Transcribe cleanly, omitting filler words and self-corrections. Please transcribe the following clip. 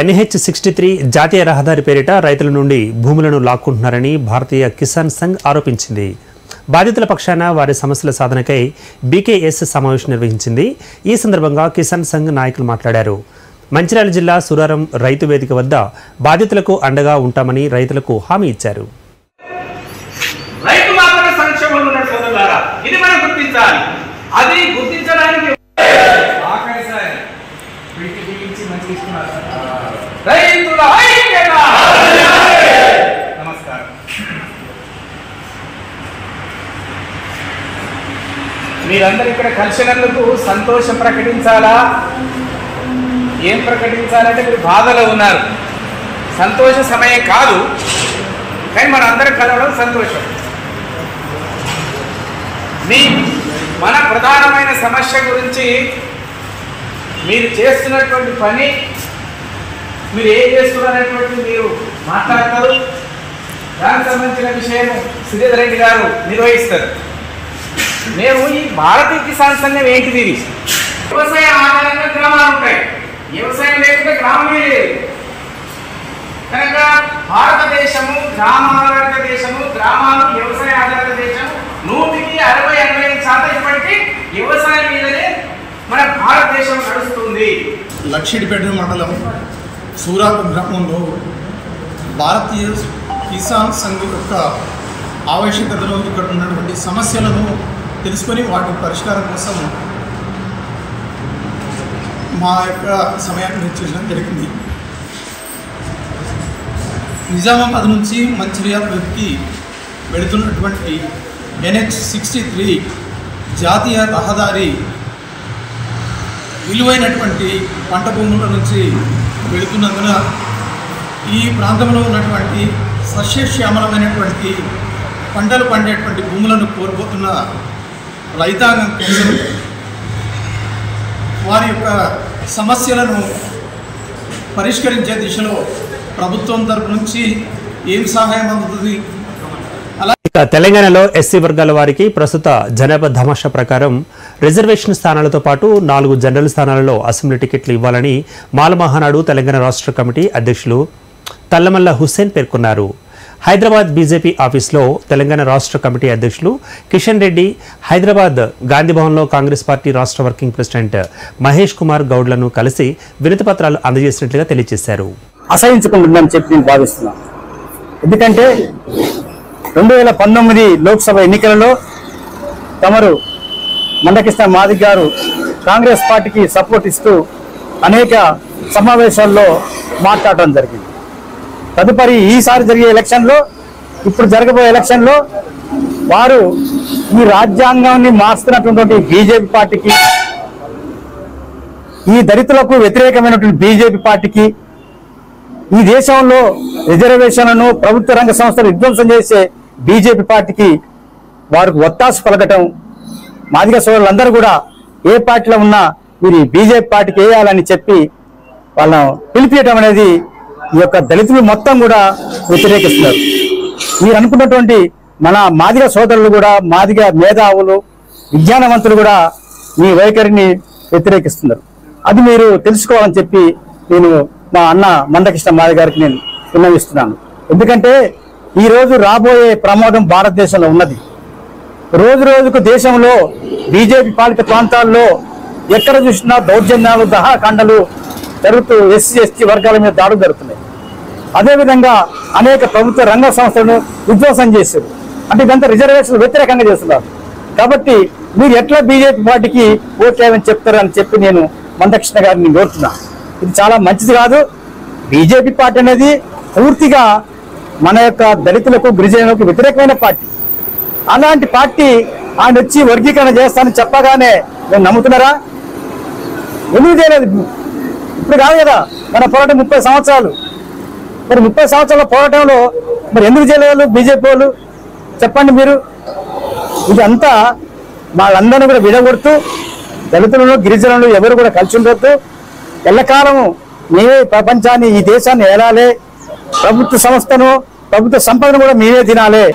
NH-63 జాతీయ రహదారి పేరిట రైతుల నుండి భూములను లాక్కుంటున్నారని భారతీయ కిసాన్ సంఘ్ ఆరోపించింది. బాధితుల పక్షాన వారి సమస్యల సాధనకై బీకేఎస్ సమావేశం నిర్వహించింది. ఈ సందర్భంగా కిసాన్ సంఘ్ నాయకులు మాట్లాడారు. మంచిర్యాల జిల్లా సురారం రైతు వేదిక వద్ద బాధితులకు అండగా ఉంటామని రైతులకు హామీ ఇచ్చారు. మీరందరూ ఇక్కడ కలిసినందుకు సంతోషం ప్రకటించాలా? ఏం ప్రకటించాలంటే మీరు బాధలో ఉన్నారు. సంతోష సమయం కాదు, కానీ మన అందరం కలవడం సంతోషం. మన ప్రధానమైన సమస్య గురించి మీరు చేస్తున్నటువంటి పని, మీరు ఏం చేస్తున్నారనేటువంటి మీరు మాట్లాడతారు. దానికి సంబంధించిన విషయం శ్రీధర్ రెడ్డి గారు నిర్వహిస్తారు. మేము ఈ భారతీయ కిసాన్ సంఘం ఏంటిది? వ్యవసాయ ఆధారంగా గ్రామాలు ఉంటాయి. వ్యవసాయం లేకుండా గ్రామమే లేదు. కనుక భారతదేశము గ్రామాధారిత దేశము, గ్రామాలు వ్యవసాయ ఆధారిత దేశము. 100-60-80% ఇప్పటికీ వ్యవసాయం మీదనే మన భారతదేశం నడుస్తుంది. లక్షిడిపేట మండలం సూరారం గ్రామంలో భారతీయ కిసాన్ సంఘ్ యొక్క ఆవశ్యకతలో ఇక్కడ ఉన్నటువంటి సమస్యలను తెలుసుకొని వాటి పరిష్కారం కోసం మా యొక్క సమయాన్ని వెచ్చించడం జరిగింది. నిజామాబాద్ నుంచి మంచిర్యాల వైపుకి వెళుతున్నటువంటి NH-63 జాతీయ రహదారి విలువైనటువంటి పంట భూముల నుంచి వెళుతున్నందున ఈ ప్రాంతంలో ఉన్నటువంటి సస్యశ్యామలమైనటువంటి పంటలు పండేటువంటి భూములను కోల్పోతున్న రైతాంగం కోసం వారి యొక్క సమస్యలను పరిష్కరించే దిశలో ప్రభుత్వం తరపు నుంచి ఏం సహాయం అందుతుంది? తెలంగాణలో ఎస్సీ వర్గాల వారికి ప్రస్తుత జనాభా ధమాషా ప్రకారం రిజర్వేషన్ స్థానాలతో పాటు 4 జనరల్ స్థానాలలో అసెంబ్లీ టికెట్లు ఇవ్వాలని మాలమహానాడు తెలంగాణ రాష్ట్ర కమిటీ అధ్యక్షులు తల్లమల్ల హుస్సేన్ పేర్కొన్నారు. హైదరాబాద్ బీజేపీ ఆఫీసులో తెలంగాణ రాష్ట్ర కమిటీ అధ్యక్షులు కిషన్ రెడ్డి, హైదరాబాద్ గాంధీభవన్లో కాంగ్రెస్ పార్టీ రాష్ట్ర వర్కింగ్ ప్రెసిడెంట్ మహేష్ కుమార్ గౌడ్లను కలిసి వినతి పత్రాలు అందజేసినట్లుగా తెలియజేశారు. అసహించుకుంటుందని చెప్పి నేను భావిస్తున్నాను. ఎందుకంటే 2019 లోక్సభ ఎన్నికలలో తమరు మందకృష్ణ మాదిగ గారు కాంగ్రెస్ పార్టీకి సపోర్ట్ ఇస్తూ అనేక సమావేశాల్లో మాట్లాడటం జరిగింది. తదుపరి ఈసారి జరిగే ఎలక్షన్లో, ఇప్పుడు జరగబోయే ఎలక్షన్లో వారు ఈ రాజ్యాంగాన్ని మార్చుతున్నటువంటి బీజేపీ పార్టీకి, ఈ దళితులకు వ్యతిరేకమైనటువంటి బీజేపీ పార్టీకి, ఈ దేశంలో రిజర్వేషన్లను ప్రభుత్వ రంగ సంస్థలు విధ్వంసం చేసే బీజేపీ పార్టీకి వారికి ఒత్తాసు పలకటం, మాదిగ సోదరులందరూ కూడా ఏ పార్టీలో ఉన్నా మీరు బీజేపీ పార్టీకి వేయాలని చెప్పి వాళ్ళను పిలిపించడం అనేది ఈ యొక్క దళితులు మొత్తం కూడా వ్యతిరేకిస్తున్నారు. మీరు అనుకున్నటువంటి మన మాదిగ సోదరులు కూడా, మాదిగ మేధావులు, విజ్ఞానవంతులు కూడా మీ వైఖరిని వ్యతిరేకిస్తున్నారు. అది మీరు తెలుసుకోవాలని చెప్పి నేను మా అన్న మందకృష్ణ మాదిగ గారికి నేను విన్నవిస్తున్నాను. ఎందుకంటే ఈ రోజు రాబోయే ప్రమాదం భారతదేశంలో ఉన్నది. రోజు రోజుకు దేశంలో బీజేపీ పాలిత ప్రాంతాల్లో ఎక్కడ చూసినా దౌర్జన్యాలు, దహాకాండలు జరుగుతూ ఎస్సీ వర్గాల మీద దాడులు జరుగుతున్నాయి. అదేవిధంగా అనేక ప్రభుత్వ రంగ సంస్థలను విధ్వంసం చేశారు. అంటే ఇదంతా రిజర్వేషన్ వ్యతిరేకంగా చేస్తున్నారు. కాబట్టి మీరు ఎట్లా బీజేపీ పార్టీకి ఓట్లేమని చెప్తారని చెప్పి నేను మందకృష్ణ గారిని కోరుతున్నా. ఇది చాలా మంచిది కాదు. బీజేపీ పార్టీ అనేది పూర్తిగా మన యొక్క దళితులకు, గిరిజనులకు వ్యతిరేకమైన పార్టీ. అలాంటి పార్టీ ఆయన వచ్చి వర్గీకరణ చేస్తానని చెప్పగానే నేను నమ్ముతున్నారా? ఎందుకు చేయలేదు? ఇప్పుడు కాదు కదా మన పోరాటం 30 సంవత్సరాలు. మరి 30 సంవత్సరాల పోరాటంలో మరి ఎందుకు చేయలేదు బీజేపీ వాళ్ళు? చెప్పండి మీరు. ఇదంతా వాళ్ళందరినీ కూడా విడగొడుతూ దళితులను, గిరిజనులు ఎవరు కూడా కలిసి ఉండొద్దు. ఎల్లకాలము మేమే ప్రపంచాన్ని, ఈ దేశాన్ని ఏలాలే, ప్రభుత్వ సంస్థను, ప్రభుత్వ సంపదను కూడా మేమే తినాలి.